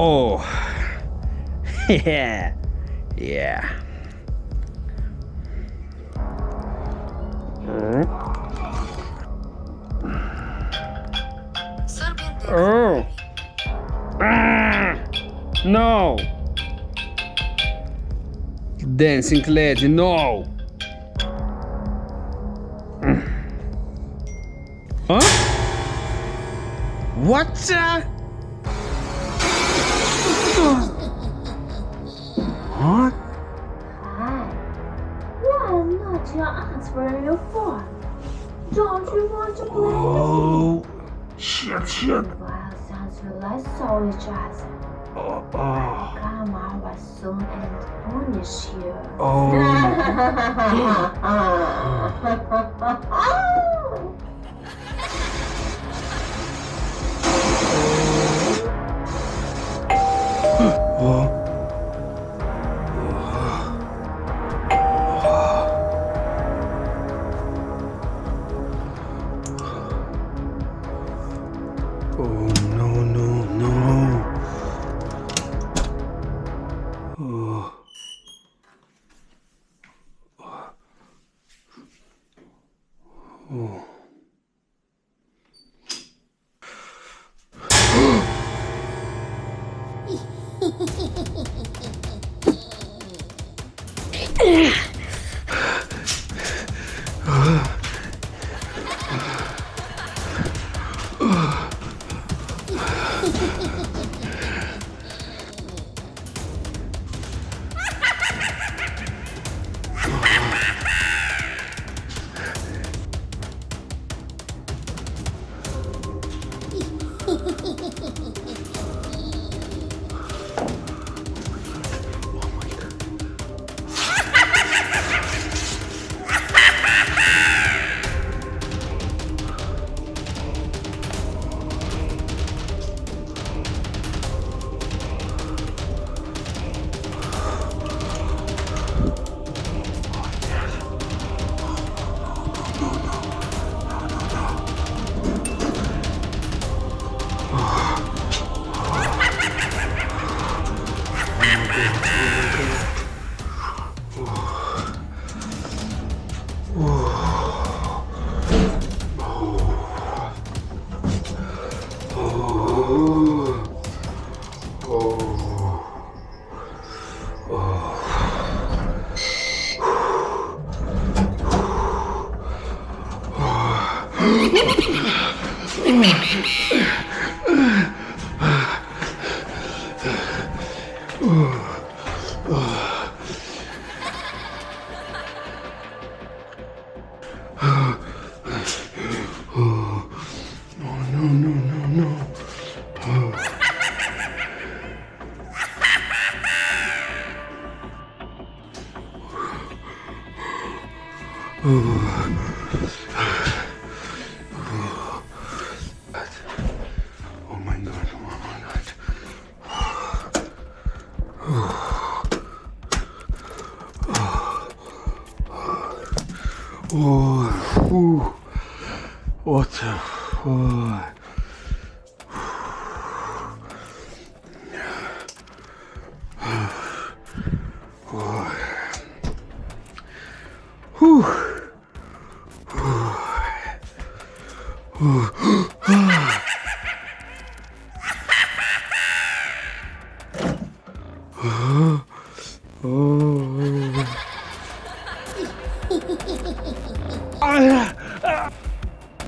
Oh. Yeah. Yeah. Serbian Oh. Ah. No. Dancing lady, no. Huh? What the? What? Hi. Why not your answer your phone? Don't you want to play? Oh. Shit. Well, since we last saw each other, Oh. I'll come over soon and punish you. Oh. Oh. Oh, no. Oh. Oh. No. Oh my god. Oh, what the fuck? Oh.